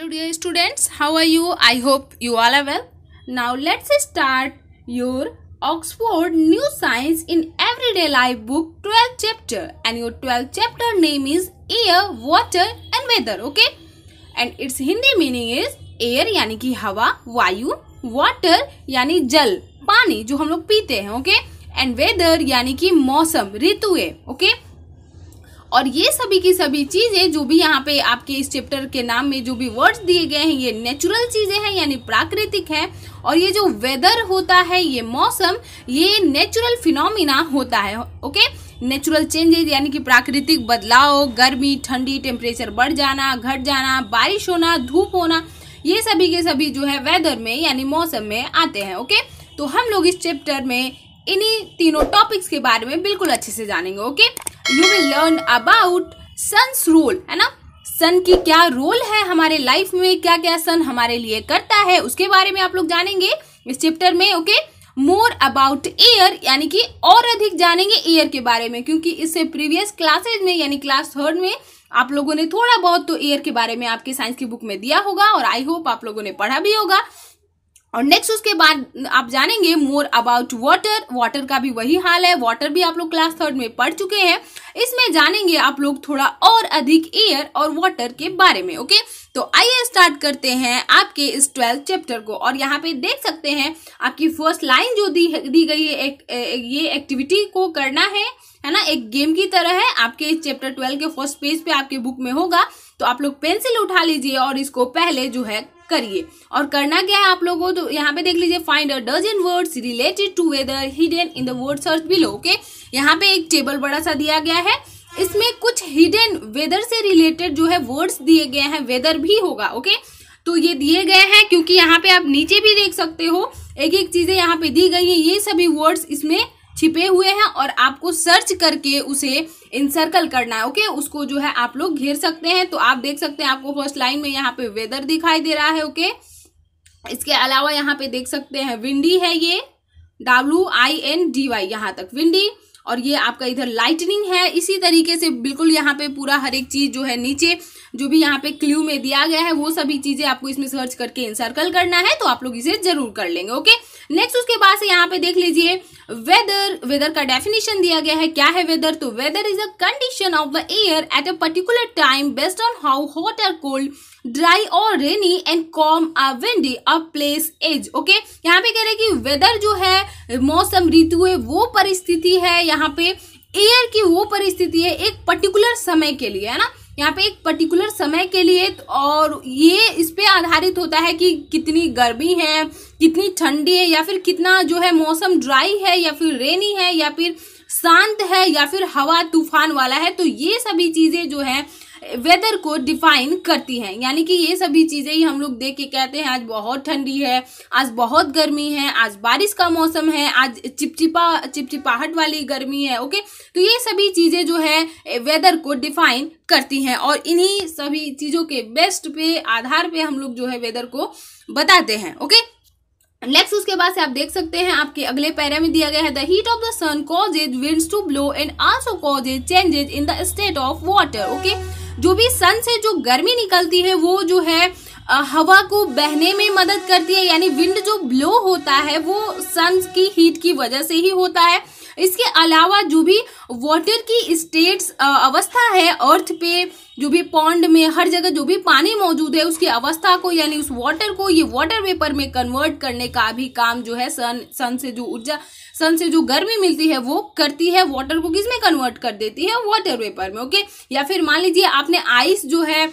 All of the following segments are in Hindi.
Hello dear students, how are you? I hope you all are well. Now let's start your Oxford New Science in Everyday Life book 12th chapter, and your 12th chapter name is Air, Water and Weather, okay? And its Hindi meaning is air यानी कि हवा, वायु, water यानी जल, पानी जो हम लोग पीते हैं, ओके? एंड वेदर यानी कि मौसम, ऋतुएं, ओके? और ये सभी की सभी चीजें जो भी यहाँ पे आपके इस चैप्टर के नाम में जो भी वर्ड्स दिए गए हैं ये नेचुरल चीजें हैं यानी प्राकृतिक है। और ये जो वेदर होता है, ये मौसम, ये नेचुरल फिनोमिना होता है, ओके? नेचुरल चेंजेस यानी कि प्राकृतिक बदलाव, गर्मी, ठंडी, टेम्परेचर बढ़ जाना, घट जाना, बारिश होना, धूप होना, ये सभी के सभी जो है वेदर में यानी मौसम में आते हैं, ओके? तो हम लोग इस चैप्टर में इन्हीं तीनों टॉपिक्स के बारे में बिल्कुल अच्छे से जानेंगे, okay? You will learn about sun's role, है ना? सन की क्या रोल है हमारे लाइफ में, क्या क्या सन हमारे लिए करता है, उसके बारे में आप लोग जानेंगे इस चैप्टर में, ओके? मोर अबाउट एयर यानी कि और अधिक जानेंगे एयर के बारे में, क्योंकि इससे प्रीवियस क्लासेज में यानी क्लास 3 में आप लोगों ने थोड़ा बहुत तो एयर के बारे में आपके साइंस की बुक में दिया होगा और आई होप आप लोगों ने पढ़ा भी होगा। और नेक्स्ट उसके बाद आप जानेंगे मोर अबाउट वाटर, वाटर का भी वही हाल है, वाटर भी आप लोग क्लास 3 में पढ़ चुके हैं। इसमें जानेंगे आप लोग थोड़ा और अधिक एयर और वाटर के बारे में, ओके? तो आइए स्टार्ट करते हैं आपके इस 12th चैप्टर को। और यहाँ पे देख सकते हैं आपकी फर्स्ट लाइन जो दी गई है, ये एक्टिविटी को करना है ना? एक गेम की तरह है, आपके चैप्टर 12 के फर्स्ट पेज पे आपके बुक में होगा। तो आप लोग पेंसिल उठा लीजिए और इसको पहले जो है करिए। और करना क्या है आप लोगों को, तो यहाँ पे देख लीजिए, find a dozen words related to weather hidden in the word search below, okay? यहाँ पे एक टेबल बड़ा सा दिया गया है, इसमें कुछ हिडन वेदर से रिलेटेड जो है वर्ड्स दिए गए हैं, वेदर भी होगा, ओके? तो ये दिए गए हैं क्योंकि यहाँ पे आप नीचे भी देख सकते हो एक एक चीजें यहाँ पे दी गई है, ये सभी वर्ड्स इसमें छिपे हुए हैं और आपको सर्च करके उसे इनसर्कल करना है, ओके? उसको जो है आप लोग घेर सकते हैं। तो आप देख सकते हैं आपको फर्स्ट लाइन में यहाँ पे वेदर दिखाई दे रहा है, ओके? इसके अलावा यहाँ पे देख सकते हैं विंडी है, ये WINDY यहाँ तक विंडी, और ये आपका इधर लाइटनिंग है। इसी तरीके से बिल्कुल यहाँ पे पूरा हर एक चीज जो है नीचे जो भी यहाँ पे क्लू में दिया गया है वो सभी चीजें आपको इसमें सर्च करके इनसर्कल करना है। तो आप लोग इसे जरूर कर लेंगे, ओके? नेक्स्ट उसके बाद से यहाँ पे देख लीजिए वेदर, वेदर का डेफिनेशन दिया गया है। क्या है वेदर? तो weather is a condition of the air at a particular time based on how hot और कोल्ड, ड्राई और rainy and calm a windy a place as, okay? यहाँ पे कह रहे हैं कि वेदर जो है मौसम, ऋतुएं, वो परिस्थिति है यहाँ पे, एयर की वो परिस्थिति है एक पर्टिकुलर समय के लिए, है ना? यहाँ पे एक पर्टिकुलर समय के लिए, और ये इस पे आधारित होता है कि कितनी गर्मी है, कितनी ठंडी है, या फिर कितना जो है मौसम ड्राई है, या फिर रेनी है, या फिर शांत है, या फिर हवा तूफान वाला है। तो ये सभी चीजें जो है वेदर को डिफाइन करती हैं, यानी कि ये सभी चीजें ही हम लोग देख के कहते हैं आज बहुत ठंडी है, आज बहुत गर्मी है, आज बारिश का मौसम है, आज चिपचिपाहट वाली गर्मी है, ओके? तो ये सभी चीजें जो है वेदर को डिफाइन करती हैं और इन्हीं सभी चीजों के बेस्ट पे आधार पे हम लोग जो है वेदर को बताते हैं, ओके? नेक्स्ट उसके बाद से आप देख सकते हैं आपके अगले पैरा में दिया गया है, the heat of the sun causes winds to blow and also causes changes in the state of water, okay? जो भी सन से जो गर्मी निकलती है वो जो है हवा को बहने में मदद करती है, यानी विंड जो ब्लो होता है वो सन की हीट की वजह से ही होता है। इसके अलावा जो भी वाटर की स्टेट्स अवस्था है अर्थ पे, जो भी पॉन्ड में, हर जगह जो भी पानी मौजूद है उसकी अवस्था को यानी उस वाटर को ये वाटर वेपर में कन्वर्ट करने का भी काम जो है सन से जो ऊर्जा, सन से जो गर्मी मिलती है वो करती है, वाटर को किस में कन्वर्ट कर देती है? वाटर वेपर में, ओके? या फिर मान लीजिए आपने आइस जो है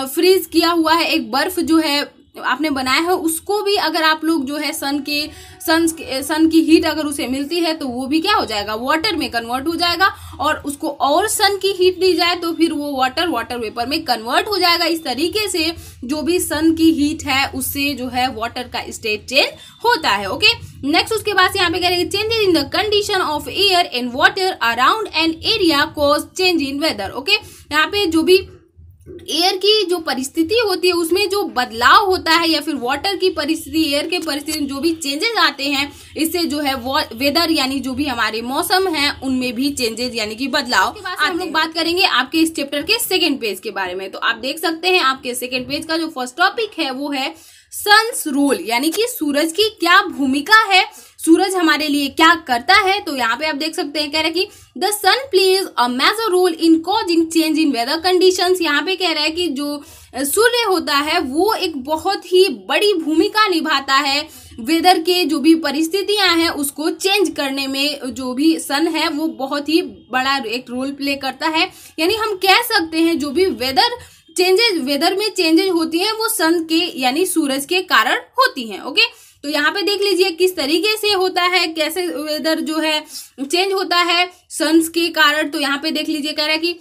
फ्रीज किया हुआ है, एक बर्फ जो है आपने बनाया है, उसको भी अगर आप लोग जो है सन की हीट अगर उसे मिलती है तो वो भी क्या हो जाएगा? वाटर में कन्वर्ट हो जाएगा। और उसको और सन की हीट दी जाए तो फिर वो वाटर वेपर में कन्वर्ट हो जाएगा। इस तरीके से जो भी सन की हीट है उससे जो है वाटर का स्टेट चेंज होता है, ओके? नेक्स्ट उसके बाद यहाँ पे कह रहे हैं changes in the condition of air and water around an area cause change in weather, okay? यहाँ पे जो भी एयर की जो परिस्थिति होती है उसमें जो बदलाव होता है, या फिर वाटर की परिस्थिति, एयर के परिस्थिति में जो भी चेंजेस आते हैं, इससे जो है वेदर यानी जो भी हमारे मौसम है उनमें भी चेंजेस यानी कि बदलाव। हम लोग बात करेंगे आपके इस चैप्टर के सेकेंड पेज के बारे में। तो आप देख सकते हैं आपके सेकेंड पेज का जो फर्स्ट टॉपिक है वो है सन्स रोल, यानी कि सूरज की क्या भूमिका है, सूरज हमारे लिए क्या करता है। तो यहाँ पे आप देख सकते हैं कह रहा है कि the sun plays a major role in causing change in weather conditions. यहाँ पे कह रहा है कि जो सूर्य होता है वो एक बहुत ही बड़ी भूमिका निभाता है वेदर के जो भी परिस्थितियां हैं उसको चेंज करने में। जो भी सन है वो बहुत ही बड़ा एक रोल प्ले करता है, यानी हम कह सकते हैं जो भी वेदर में चेंजेस होती हैं वो सन के यानी सूरज के कारण होती हैं। ओके, तो यहाँ पे देख लीजिए किस तरीके से होता है, कैसे वेदर जो है चेंज होता है सन्स के कारण। तो यहाँ पे देख लीजिए कह रहा है कि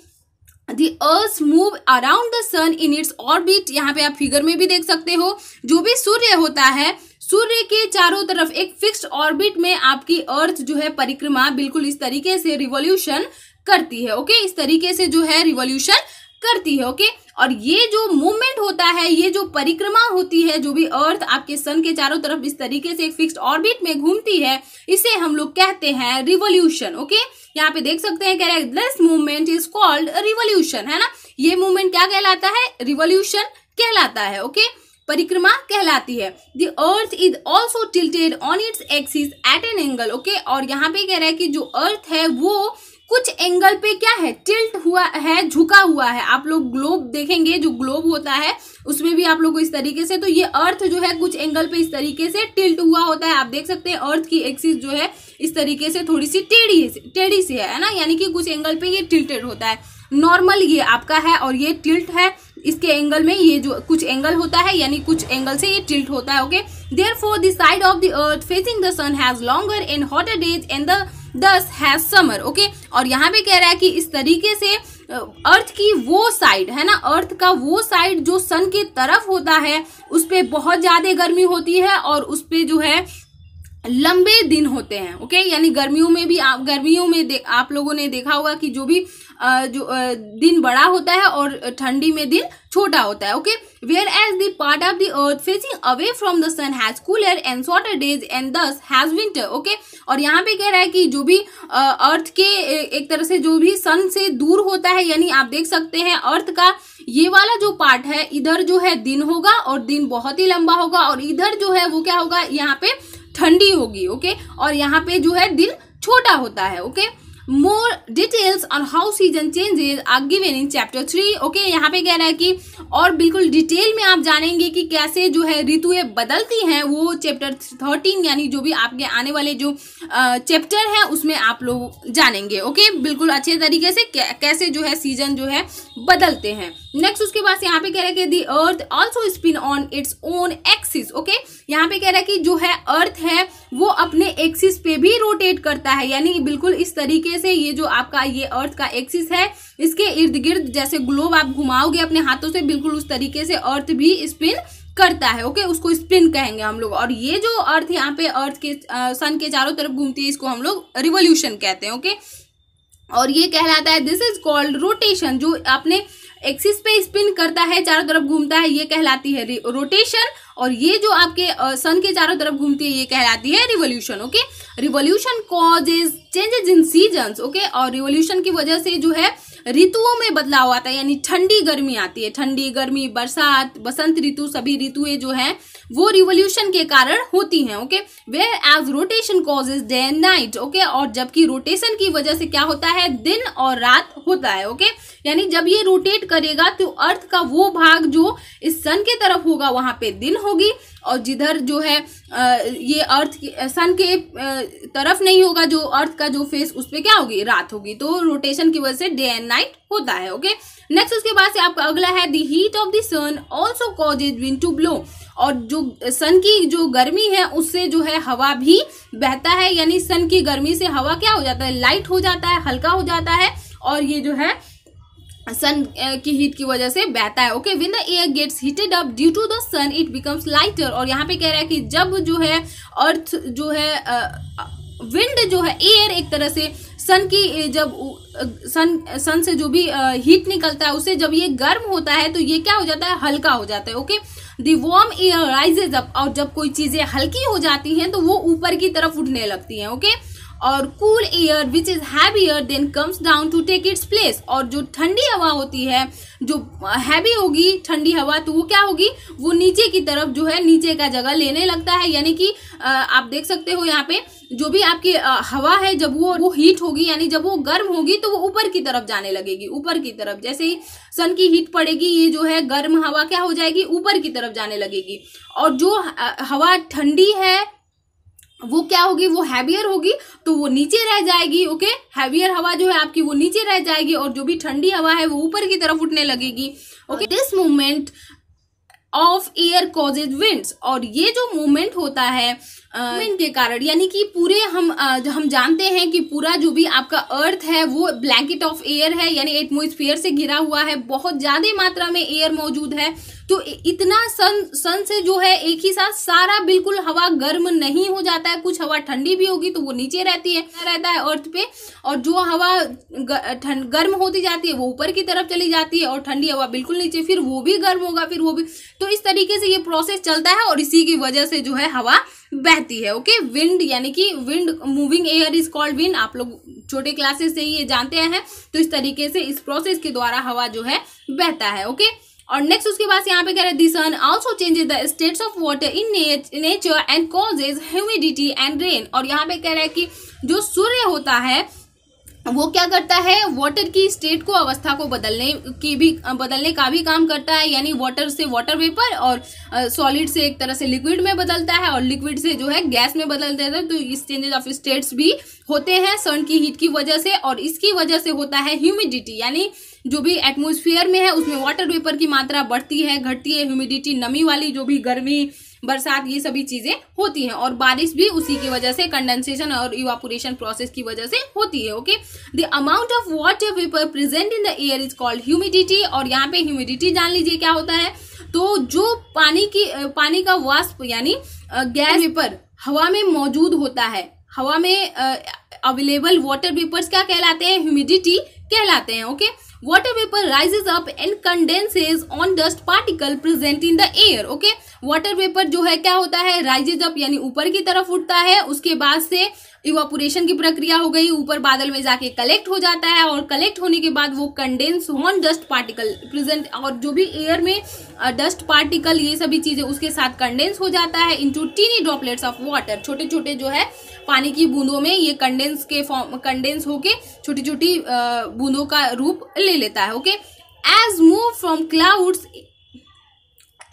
The Earth move around the sun in its orbit। यहाँ पे आप फिगर में भी देख सकते हो जो भी सूर्य होता है, सूर्य के चारों तरफ एक फिक्स्ड ऑर्बिट में आपकी अर्थ जो है परिक्रमा बिल्कुल इस तरीके से रिवॉल्यूशन करती है। ओके, इस तरीके से जो है रिवॉल्यूशन करती है। ओके, और ये जो मूवमेंट होता है, ये जो परिक्रमा होती है, जो भी अर्थ आपके सन के चारों तरफ इस तरीके से एक फिक्स्ड ऑर्बिट में घूमती है, इसे हम लोग कहते हैं रिवॉल्यूशन। ओके, यहाँ पे देख सकते हैं कह रहा है this movement is called revolution, है ना। ये मूवमेंट क्या कहलाता है, रिवॉल्यूशन कहलाता है। ओके, परिक्रमा कहलाती है। The earth is also tilted on its axis at an angle. Okay, और यहाँ पे कह रहा है कि जो अर्थ है वो कुछ एंगल पे क्या है, टिल्ट हुआ है, झुका हुआ है। आप लोग ग्लोब देखेंगे, जो ग्लोब होता है उसमें भी आप लोग को इस तरीके से, तो ये अर्थ जो है कुछ एंगल पे इस तरीके से टिल्ट हुआ होता है। आप देख सकते हैं अर्थ की एक्सिस जो है इस तरीके से थोड़ी सी टेढ़ी सी है ना, यानी कि कुछ एंगल पे ये टिल्टेड होता है। नॉर्मल ये आपका है और ये टिल्ट है, इसके एंगल में ये जो कुछ एंगल होता है यानी कुछ एंगल से ये टिल्ट होता है। Okay, therefore the side of the earth facing the sun has longer and hotter days and thus has summer। Okay, और यहाँ पे कह रहा है कि इस तरीके से अर्थ की वो साइड है ना, अर्थ का वो साइड जो सन की तरफ होता है उस पे बहुत ज्यादा गर्मी होती है और उस पे जो है लंबे दिन होते हैं। ओके, यानी गर्मियों में आप लोगों ने देखा होगा कि जो भी दिन बड़ा होता है और ठंडी में दिन छोटा होता है। Okay, where as the part of the earth facing away from the sun has cooler and shorter days and thus has winter. Okay, और यहाँ पे कह रहा है कि जो भी अर्थ के एक तरह से जो भी सन से दूर होता है, यानी आप देख सकते हैं अर्थ का ये वाला जो पार्ट है, इधर जो है दिन होगा और दिन बहुत ही लंबा होगा, और इधर जो है वो क्या होगा, यहाँ पे ठंडी होगी। ओके, और यहाँ पे जो है दिन छोटा होता है। Okay, more details on how season changes are given in chapter 3। Okay, यहाँ पे कह रहा है कि और बिल्कुल डिटेल में आप जानेंगे कि कैसे जो है ऋतुएं बदलती हैं, वो चैप्टर 13 यानी जो भी आपके आने वाले जो चैप्टर है उसमें आप लोग जानेंगे। ओके, बिल्कुल अच्छे तरीके से कैसे जो है सीजन जो है बदलते हैं। नेक्स्ट उसके बाद यहाँ पे कह रहा है कि the earth also spin on its own axis. Okay, यहाँ पे कह रहा है कि जो है अर्थ है वो अपने एक्सिस पे भी रोटेट करता है, यानी बिल्कुल इस तरीके से ये जो आपका ये अर्थ का एक्सिस है इसके इर्द गिर्द जैसे ग्लोब आप घुमाओगे अपने हाथों से, बिल्कुल उस तरीके से अर्थ भी स्पिन करता है। ओके, उसको स्पिन कहेंगे हम लोग। और ये जो अर्थ यहाँ पे अर्थ के सन के चारों तरफ घूमती है, इसको हम लोग रिवॉल्यूशन कहते हैं। ओके, और ये कहलाता है दिस इज कॉल्ड रोटेशन। जो अपने एक्सिस पे स्पिन करता है, चारों तरफ घूमता है, ये कहलाती है रोटेशन। और ये जो आपके सन के चारों तरफ घूमती है ये कहलाती है revolution. Okay, revolution causes changes in seasons. Okay, और रिवॉल्यूशन की वजह से जो है ऋतुओं में बदलाव आता है, यानी ठंडी गर्मी आती है, ठंडी गर्मी, बरसात, बसंत ऋतु, सभी ऋतुएं जो है वो रिवॉल्यूशन के कारण होती हैं। Okay, where as rotation causes day and night. Okay, और जबकि रोटेशन की वजह से क्या होता है, दिन और रात होता है। ओके, यानी जब ये रोटेट करेगा तो अर्थ का वो भाग जो इस सन के तरफ होगा वहां पे दिन होगी, और जिधर जो है ये अर्थ सन के तरफ नहीं होगा, जो अर्थ का जो फेस उस पे क्या होगी, रात होगी। तो रोटेशन की वजह से डे एंड नाइट होता है। ओके, नेक्स्ट उसके बाद से आपका अगला है the heat of the sun also causes wind to blow. और जो सन की जो गर्मी है उससे जो है हवा भी बहता है, यानी सन की गर्मी से हवा क्या हो जाता है, लाइट हो जाता है, हल्का हो जाता है, और ये जो है सन की हीट की वजह से बहता है। Okay, when the air gets heated up due to the sun it becomes lighter. और यहाँ पे कह रहा है कि जब जो है अर्थ जो है विंड जो है एयर एक तरह से सन की जब सन से जो भी हीट निकलता है उससे जब ये गर्म होता है तो ये क्या हो जाता है, हल्का हो जाता है। Okay, the warm air rises up, और जब कोई चीजें हल्की हो जाती हैं तो वो ऊपर की तरफ उठने लगती हैं। ओके, और cool air which is heavier then comes down to take its place, और जो ठंडी हवा होती है, जो हैवी होगी ठंडी हवा, तो वो क्या होगी, वो नीचे की तरफ जो है नीचे का जगह लेने लगता है। यानी कि आप देख सकते हो यहाँ पे जो भी आपकी हवा है जब वो हीट होगी, यानी जब वो गर्म होगी तो वो ऊपर की तरफ जाने लगेगी, ऊपर की तरफ। जैसे ही सन की हीट पड़ेगी ये जो है गर्म हवा क्या हो जाएगी, ऊपर की तरफ जाने लगेगी। और जो हवा ठंडी है वो क्या होगी, वो हैवियर होगी तो वो नीचे रह जाएगी। ओके, हैवियर हवा जो है आपकी वो नीचे रह जाएगी और जो भी ठंडी हवा है वो ऊपर की तरफ उठने लगेगी। Okay, this movement of air causes winds, और ये जो मूवमेंट होता है विंड के कारण, यानी कि पूरे हम जानते हैं कि पूरा जो भी आपका अर्थ है वो ब्लैंकेट ऑफ एयर है, यानी एटमॉस्फेयर से घिरा हुआ है, बहुत ज्यादा मात्रा में एयर मौजूद है। तो इतना सन से जो है एक ही साथ सारा बिल्कुल हवा गर्म नहीं हो जाता है, कुछ हवा ठंडी भी होगी तो वो नीचे रहता है अर्थ पे, और जो हवा गर्म होती जाती है वो ऊपर की तरफ चली जाती है, और ठंडी हवा बिल्कुल नीचे, फिर वो भी गर्म होगा, फिर वो भी। तो इस तरीके से ये प्रोसेस चलता है और इसी की वजह से जो है हवा बहती है। ओके, विंड यानी कि wind, moving air is called wind, आप लोग छोटे क्लासेस से ही ये जानते हैं। तो इस तरीके से इस प्रोसेस के द्वारा हवा जो है बहता है। ओके, और नेक्स्ट उसके बाद यहाँ पे कह रहे हैं the sun also changes the states of water in nature and causes humidity and rain, और यहाँ पे कह रहे हैं कि जो सूर्य होता है वो क्या करता है, वाटर की स्टेट को, अवस्था को बदलने का भी काम करता है। यानी वाटर से वाटर वेपर, और सॉलिड से एक तरह से लिक्विड में बदलता है, और लिक्विड से जो है गैस में बदल देता है। तो इस चेंजेस ऑफ स्टेट्स भी होते हैं सन की हीट की वजह से, और इसकी वजह से होता है ह्यूमिडिटी, यानी जो भी एटमॉस्फेयर में है उसमें वाटर वेपर की मात्रा बढ़ती है, घटती है। ह्यूमिडिटी, नमी वाली जो भी गर्मी, बरसात, ये सभी चीजें होती हैं, और बारिश भी उसी की वजह से, कंडेंसेशन और इवापोरेशन प्रोसेस की वजह से होती है। Okay, the amount of water vapour present in the air is called humidity, और यहाँ पे ह्यूमिडिटी जान लीजिए क्या होता है। तो जो पानी का वाष्प यानी गैस वेपर हवा में मौजूद होता है, हवा में अवेलेबल वाटर वेपर्स क्या कहलाते हैं, ह्यूमिडिटी कहलाते हैं। Okay, water vapor rises up and condenses on dust particle present in the air. Okay, water vapour जो है क्या होता है, राइजेज अप यानी ऊपर की तरफ उठता है, उसके बाद से इवापोरेशन की प्रक्रिया हो गई, ऊपर बादल में जाके कलेक्ट हो जाता है, और कलेक्ट होने के बाद वो condense on dust particle present, और जो भी एयर में डस्ट पार्टिकल ये सभी चीजें उसके साथ कंडेंस हो जाता है into tiny droplets of water, छोटे छोटे जो है पानी की बूंदों में ये कंडेंस होके छोटी छोटी बूंदों का रूप ले लेता है। Okay, as move from clouds,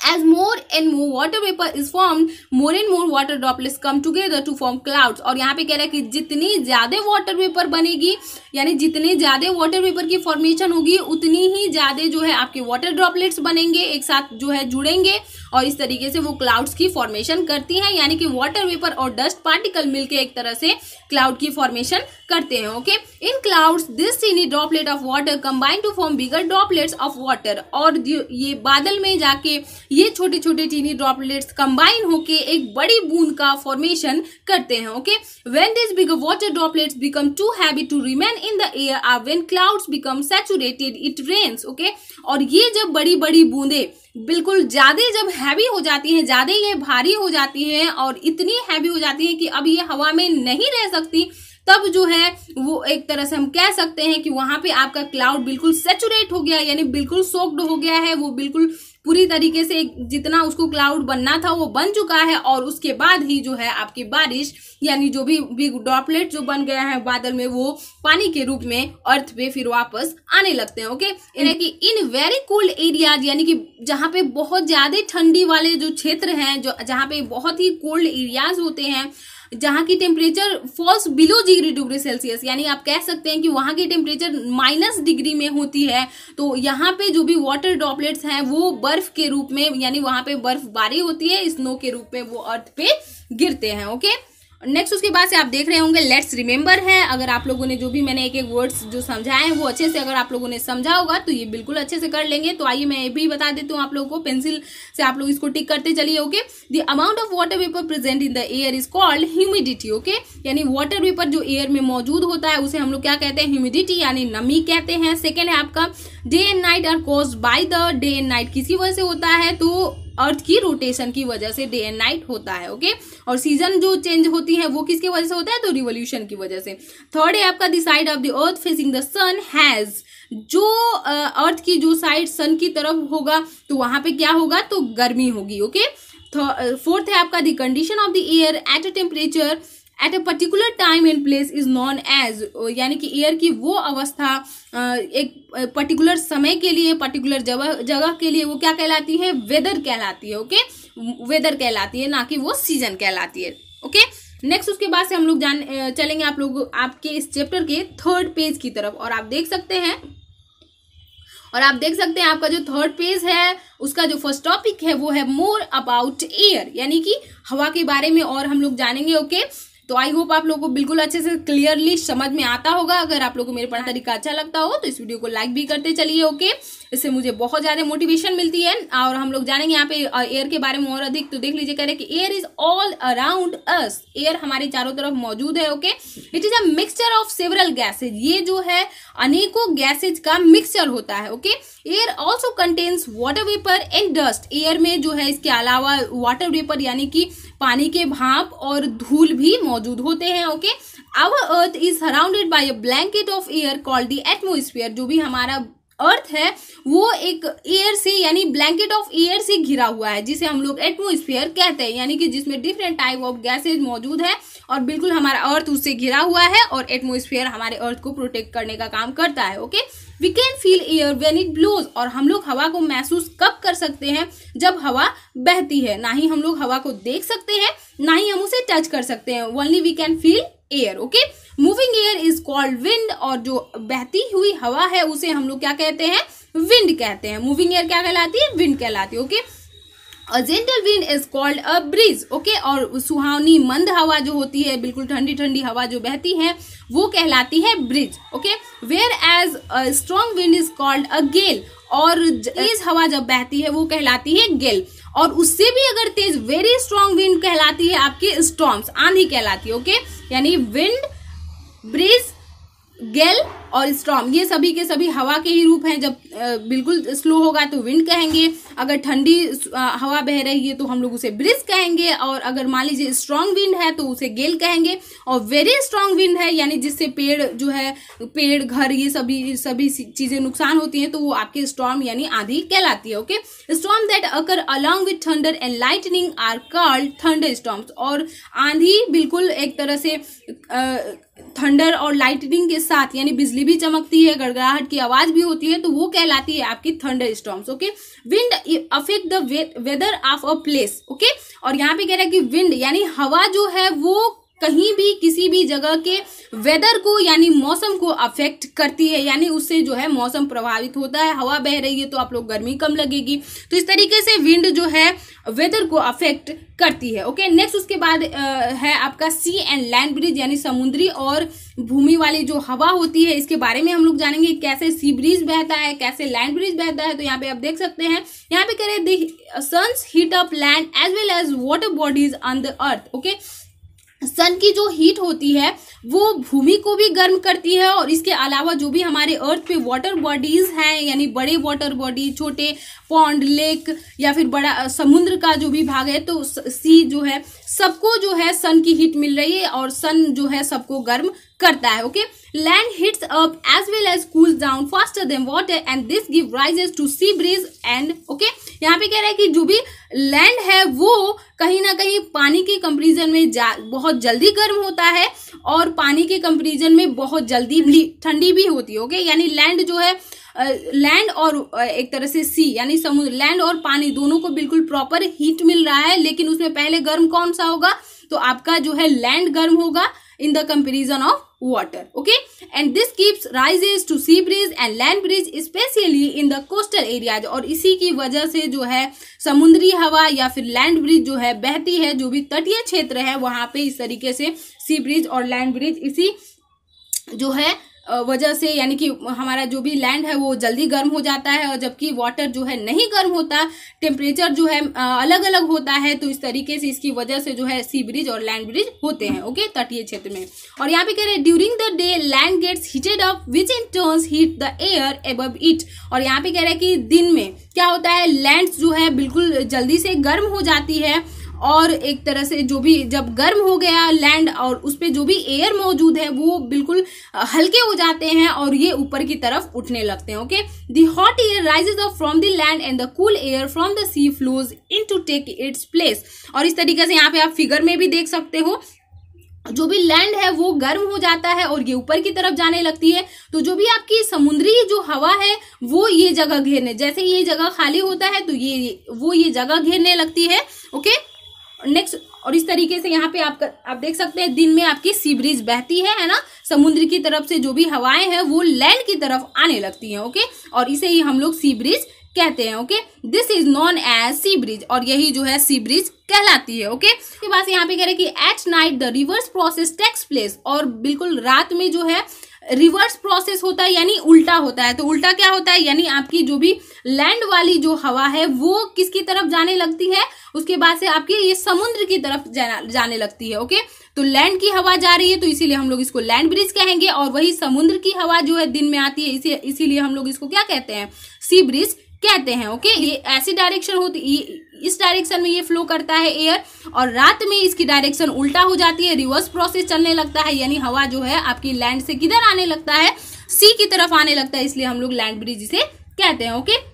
as more and more water vapor is formed, more and more water droplets come together to form clouds। और यहाँ पे कह रहा है कि जितनी ज्यादा वाटर वेपर बनेगी, यानी जितने ज्यादा वाटर वेपर की फॉर्मेशन होगी उतनी ही ज्यादा जो है आपके वाटर ड्रॉपलेट्स बनेंगे, एक साथ जो है जुड़ेंगे, और इस तरीके से वो क्लाउड्स की फॉर्मेशन करती हैं। यानी कि वाटर वेपर और डस्ट पार्टिकल मिलके एक तरह से क्लाउड की फॉर्मेशन करते हैं। Okay, in clouds this tiny droplet of water combine to form bigger droplets of water, और ये बादल में जाके ये छोटे छोटे टीनी ड्रॉपलेट्स कंबाइन होके एक बड़ी बूंद का फॉर्मेशन करते हैं। Okay, when this bigger water droplets become too heavy to remain in the air or when clouds become saturated it rains. Okay, और ये जब बड़ी बड़ी बूंदे बिल्कुल ज्यादा जब हैवी हो जाती हैं, ज्यादा ये भारी हो जाती हैं और इतनी हैवी हो जाती हैं कि अब ये हवा में नहीं रह सकती, तब जो है वो एक तरह से हम कह सकते हैं कि वहां पे आपका क्लाउड बिल्कुल सैचुरेट हो गया, यानी बिल्कुल सोक्ड हो गया है, वो बिल्कुल पूरी तरीके से जितना उसको क्लाउड बनना था वो बन चुका है, और उसके बाद ही जो है आपकी बारिश यानी जो भी बिग ड्रॉपलेट जो बन गया है बादल में वो पानी के रूप में अर्थ पे फिर वापस आने लगते हैं। Okay, in very cold areas, यानी कि जहाँ पे बहुत ज्यादा ठंडी वाले जो क्षेत्र हैं, जो जहाँ पे बहुत ही कोल्ड एरियाज होते हैं, जहाँ की temperature falls below 0 degree Celsius, यानी आप कह सकते हैं कि वहां की टेम्परेचर -डिग्री में होती है, तो यहाँ पे जो भी वाटर ड्रॉपलेट्स हैं वो बर्फ के रूप में, यानी वहां पे बर्फबारी होती है, स्नो के रूप में वो अर्थ पे गिरते हैं। ओके, नेक्स्ट उसके बाद से आप देख रहे होंगे लेट्स रिमेंबर है। अगर आप लोगों ने जो भी मैंने एक एक वर्ड्स जो समझाए हैं वो अच्छे से अगर आप लोगों ने समझा होगा तो ये बिल्कुल अच्छे से कर लेंगे। तो आइए मैं ये भी बता देती हूँ आप लोगों को, पेंसिल से आप लोग इसको टिक करते चलिए। Okay, the amount of water vapour present in the air is called humidity. Okay, यानी वाटर वेपर जो एयर में मौजूद होता है उसे हम लोग क्या कहते हैं, ह्यूमिडिटी यानी नमी कहते हैं। सेकेंड है आपका day and night are caused by the, day and night किसी वजह से होता है तो अर्थ की रोटेशन की वजह से डे एंड नाइट होता है। ओके, और सीजन जो चेंज होती है वो किसकी वजह से होता है, तो रिवोल्यूशन की वजह से। थर्ड है आपका the side of the earth facing the sun has, जो अर्थ की जो साइड सन की तरफ होगा तो वहां पे क्या होगा, तो गर्मी होगी। ओके, फोर्थ है आपका the condition of the air at a temperature at a particular time and place is known as, यानी कि एयर की वो अवस्था एक पर्टिकुलर समय के लिए पर्टिकुलर जगह के लिए वो क्या कहलाती है, वेदर कहलाती है। ओके, वेदर कहलाती है, ना कि वो सीजन कहलाती है। ओके, नेक्स्ट उसके बाद से हम लोग चलेंगे आप लोग आपके इस चैप्टर के थर्ड पेज की तरफ। और आप देख सकते हैं आपका जो थर्ड पेज है उसका जो फर्स्ट टॉपिक है वो है मोर अबाउट एयर, यानी कि हवा के बारे में और हम लोग जानेंगे। ओके, तो आई होप आप लोगों को बिल्कुल अच्छे से क्लियरली समझ में आता होगा। अगर आप लोगों को मेरे पढ़ाने का तरीका अच्छा लगता हो तो इस वीडियो को लाइक भी करते चलिए। ओके, इससे मुझे बहुत ज्यादा मोटिवेशन मिलती है। और हम लोग जानेंगे यहाँ पे एयर के बारे में और अधिक। तो देख लीजिए, कह रहे कि air is all around us, air हमारे चारों तरफ मौजूद है। Okay, it is a mixture of several gases, ये जो है अनेकों गैसेज का मिक्सचर होता है। Okay, air also contains water vapour and dust, air में जो है इसके अलावा वाटर वेपर यानी कि पानी के भाप और धूल भी मौजूद होते हैं। Okay, our earth is surrounded by a blanket of air called the atmosphere, जो भी हमारा अर्थ है वो एक एयर से यानी ब्लैंकेट ऑफ एयर से घिरा हुआ है, जिसे हम लोग एटमॉस्फेयर कहते हैं, यानी कि जिसमें डिफरेंट टाइप ऑफ गैसेज मौजूद है और बिल्कुल हमारा अर्थ उससे घिरा हुआ है और एटमॉस्फेयर हमारे अर्थ को प्रोटेक्ट करने का काम करता है। Okay, we can feel air when it blows, और हम लोग हवा को महसूस कब कर सकते हैं, जब हवा बहती है। ना ही हम लोग हवा को देख सकते हैं, ना ही हम उसे टच कर सकते हैं, only we can feel air. Okay, moving air is called wind, और जो बहती हुई हवा है उसे हम लोग क्या कहते हैं, विंड कहते हैं। मूविंग एयर क्या कहलाती है, विंड कहलाती है। Okay, a gentle wind is called a breeze. Okay, और सुहावनी मंद हवा जो होती है, बिल्कुल ठंडी ठंडी हवा जो बहती है वो कहलाती है breeze. Okay, where as a strong wind is called a gale, और तेज हवा जब बहती है वो कहलाती है गेल, और उससे भी अगर तेज वेरी स्ट्रॉन्ग विंड कहलाती है आपके स्टॉर्म्स, आंधी कहलाती है। ओके, यानी विंड, ब्रिज, गेल और स्टॉर्म ये सभी के सभी हवा के ही रूप हैं। जब बिल्कुल स्लो होगा तो विंड कहेंगे, अगर ठंडी हवा बह रही है तो हम लोग उसे ब्रिज कहेंगे, और अगर मान लीजिए स्ट्रॉन्ग विंड है तो उसे गेल कहेंगे। और वेरी स्ट्रॉन्ग विंड है यानी जिससे पेड़ जो है, पेड़, घर, ये सभी चीजें नुकसान होती हैं, तो वो आपके स्टॉर्म यानी आंधी कहलाती है। Okay, storm that occur along with thunder and lightning are called thunderstorms, और आंधी बिल्कुल एक तरह से थंडर और लाइटनिंग के साथ यानी बिजली भी चमकती है, गड़गड़ाहट की आवाज भी होती है, तो वो कहलाती है आपकी thunderstorms. Okay, wind affect the weather of a place. Okay, और यहाँ पे कह रहा है कि विंड यानी हवा जो है वो कहीं भी किसी भी जगह के वेदर को यानी मौसम को अफेक्ट करती है, यानी उससे जो है मौसम प्रभावित होता है। हवा बह रही है तो आप लोग गर्मी कम लगेगी, तो इस तरीके से विंड जो है वेदर को अफेक्ट करती है। ओके, नेक्स्ट उसके बाद है आपका सी एंड लैंड ब्रिज, यानी समुद्री और भूमि वाली जो हवा होती है, इसके बारे में हम लोग जानेंगे कैसे सी ब्रिज बहता है, कैसे लैंड ब्रिज बहता है। तो यहाँ पे आप देख सकते हैं, यहाँ पे कह रहे हैं sun's heat up land as well as water bodies on the earth. Okay, sun की जो हीट होती है वो भूमि को भी गर्म करती है, और इसके अलावा जो भी हमारे अर्थ पे वाटर बॉडीज हैं यानी बड़े वाटर बॉडी, छोटे पॉन्ड, लेक या फिर बड़ा समुद्र का जो भी भाग है, तो सी जो है सबको जो है सन की हीट मिल रही है और सन जो है सबको गर्म करता है। Okay, land heats up as well as cools down faster than water and this give rises to sea breeze and. Okay, यहाँ पे कह रहा है कि जो भी लैंड है वो कहीं ना कहीं पानी के कंपेरिजन में बहुत जल्दी गर्म होता है और पानी के कंपेरिजन में बहुत जल्दी ठंडी भी होती है। ओके, यानी लैंड जो है लैंड और एक तरह से सी यानी समुद्र, लैंड और पानी दोनों को बिल्कुल प्रॉपर हीट मिल रहा है, लेकिन उसमें पहले गर्म कौन सा होगा, तो आपका जो है लैंड गर्म होगा in the comparison of water. Okay, and this gives rises to sea breeze and land breeze especially in the coastal areas. और इसी की वजह से जो है समुद्री हवा या फिर लैंड ब्रिज जो है बहती है, जो भी तटीय क्षेत्र है वहां पे इस तरीके से सी ब्रिज और लैंड ब्रिज इसी जो है वजह से, यानी कि हमारा जो भी लैंड है वो जल्दी गर्म हो जाता है, और जबकि वाटर जो है नहीं गर्म होता, टेम्परेचर जो है अलग अलग होता है, तो इस तरीके से इसकी वजह से जो है सी ब्रिज और लैंड ब्रिज होते हैं। ओके, तटीय क्षेत्र में। और यहाँ पे कह रहे हैं during the day land gets heated up which in turns heat the air above it. और यहाँ पे कह रहे हैं कि दिन में क्या होता है, लैंड जो है बिल्कुल जल्दी से गर्म हो जाती है, और एक तरह से जो भी जब गर्म हो गया लैंड और उस पे जो भी एयर मौजूद है वो बिल्कुल हल्के हो जाते हैं और ये ऊपर की तरफ उठने लगते हैं। Okay, the hot air rises up from the land and the cool air from the sea flows in to take its place. और इस तरीके से यहाँ पे आप फिगर में भी देख सकते हो, जो भी लैंड है वो गर्म हो जाता है और ये ऊपर की तरफ जाने लगती है, तो जो भी आपकी समुद्री जो हवा है वो ये जगह घेरने, जैसे ये जगह खाली होता है तो ये जगह घेरने लगती है। ओके, नेक्स्ट, और इस तरीके से यहाँ पे आप देख सकते हैं दिन में आपकी सी ब्रिज बहती है ना, समुद्र की तरफ से जो भी हवाएं हैं वो लैंड की तरफ आने लगती हैं। ओके, और इसे ही हम लोग सी ब्रिज कहते हैं। Okay, this is known as sea breeze, और यही जो है सी ब्रिज कहलाती है। ओके, इसके बाद यहाँ पे कह रहे हैं कि at night the reverse process takes place, और बिल्कुल रात में जो है रिवर्स प्रोसेस होता है, यानी उल्टा होता है। तो उल्टा क्या होता है, यानी आपकी जो भी लैंड वाली जो हवा है वो किसकी तरफ जाने लगती है, उसके बाद से आपकी ये समुद्र की तरफ जाने लगती है। ओके, तो लैंड की हवा जा रही है तो इसीलिए हम लोग इसको लैंड ब्रिज कहेंगे, और वही समुद्र की हवा जो है दिन में आती है इसीलिए हम लोग इसको क्या कहते हैं, सी ब्रिज कहते हैं। ओके, ये ऐसी डायरेक्शन होती, इस डायरेक्शन में ये फ्लो करता है एयर, और रात में इसकी डायरेक्शन उल्टा हो जाती है, रिवर्स प्रोसेस चलने लगता है, यानी हवा जो है आपकी लैंड से किधर आने लगता है, सी की तरफ आने लगता है, इसलिए हम लोग लैंड ब्रिज इसे कहते हैं। ओके,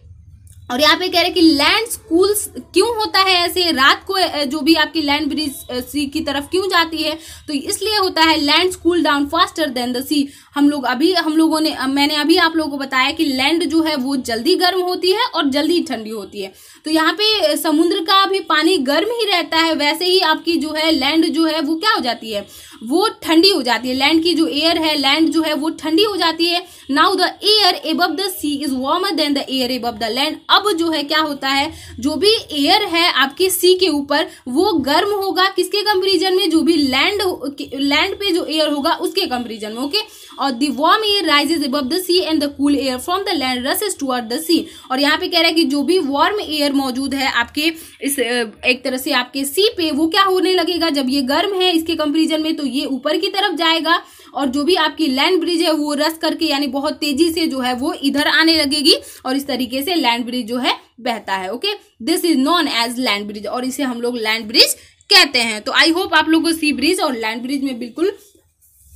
और यहाँ पे कह रहे हैं कि लैंड कूल क्यों होता है ऐसे, रात को जो भी आपकी लैंड ब्रिज सी की तरफ क्यों जाती है, तो इसलिए होता है land cool down faster than the sea. मैंने अभी आप लोगों को बताया कि लैंड जो है वो जल्दी गर्म होती है और जल्दी ठंडी होती है, तो यहाँ पे समुद्र का भी पानी गर्म ही रहता है, वैसे ही आपकी जो है लैंड जो है वो क्या हो जाती है, वो ठंडी हो जाती है। लैंड की जो एयर है, लैंड जो है वो ठंडी हो जाती है। Now the air above the sea is warmer than the air above the land. अब जो है क्या होता है, जो भी एयर है आपकी सी के ऊपर वो गर्म होगा किसके कंपेरिजन में, जो भी लैंड पे जो एयर होगा उसके कंपेरिजन में। ओके, और the warm air rises above the sea and the cool air from the land rushes toward the sea. और यहाँ पे कह रहा है कि जो भी वार्म एयर मौजूद है आपके इस एक तरह से आपके सी पे, वो क्या होने लगेगा, जब ये गर्म है इसके कंपेरिजन में तो ये ऊपर की तरफ जाएगा, और जो भी आपकी लैंड ब्रिज है वो रस करके यानी बहुत तेजी से जो है वो इधर आने लगेगी, और इस तरीके से लैंड ब्रिज जो है बहता है। Okay, this is known as land breeze, और इसे हम लोग लैंड ब्रिज कहते हैं। तो आई होप आप लोगों को सी ब्रिज और लैंड ब्रिज में बिल्कुल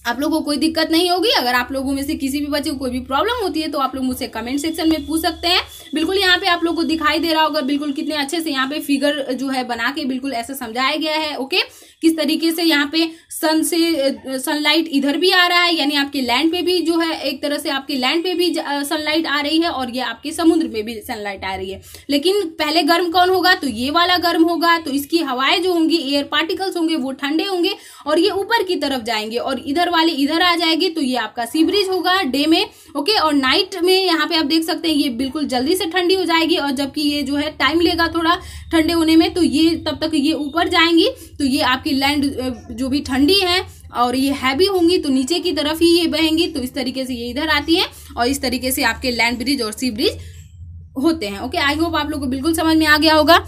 आप लोगों को कोई दिक्कत नहीं होगी। अगर आप लोगों में से किसी भी बच्चे को कोई भी प्रॉब्लम होती है तो आप लोग मुझसे कमेंट सेक्शन में पूछ सकते हैं। बिल्कुल यहाँ पे आप लोगों को दिखाई दे रहा होगा बिल्कुल कितने अच्छे से यहाँ पे फिगर जो है बना के बिल्कुल ऐसा समझाया गया है। ओके, किस तरीके से यहाँ पे सनलाइट इधर भी आ रहा है, यानी आपके लैंड पे भी जो है एक तरह से आपके लैंड पे भी सनलाइट आ रही है, और ये आपके समुद्र पे भी सनलाइट आ रही है। लेकिन पहले गर्म कौन होगा, तो ये वाला गर्म होगा, तो इसकी हवाएं जो होंगी, एयर पार्टिकल्स होंगे वो ठंडे होंगे और ये ऊपर की तरफ जाएंगे, और इधर वाले इधर आ जाएगी, तो ये आपका सी ब्रिज होगा डे में। ओके, और नाइट में यहाँ पे आप देख सकते हैं ये बिल्कुल जल्दी से ठंडी हो जाएगी, और जबकि ये जो है टाइम लेगा थोड़ा ठंडे होने में, तो ये तब तक ये ऊपर जाएंगी, तो ये आपकी लैंड जो भी ठंडी है और ये हैवी होंगी तो नीचे की तरफ ही ये बहेंगी, तो इस तरीके से ये इधर आती है, और इस तरीके से आपके लैंड ब्रिज और सी ब्रिज होते हैं। ओके, आई होप आप लोगों को बिल्कुल समझ में आ गया होगा।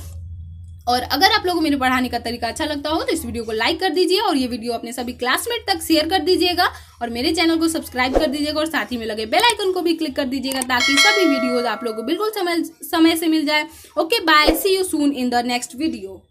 और अगर आप लोगों को मेरे पढ़ाने का तरीका अच्छा लगता हो तो इस वीडियो को लाइक कर दीजिए, और ये वीडियो अपने सभी क्लासमेट तक शेयर कर दीजिएगा, और मेरे चैनल को सब्सक्राइब कर दीजिएगा, और साथ ही में लगे बेल आइकन को भी क्लिक कर दीजिएगा, ताकि सभी वीडियोस आप लोगों को बिल्कुल समय से मिल जाए। Okay, bye, see you soon in the next video.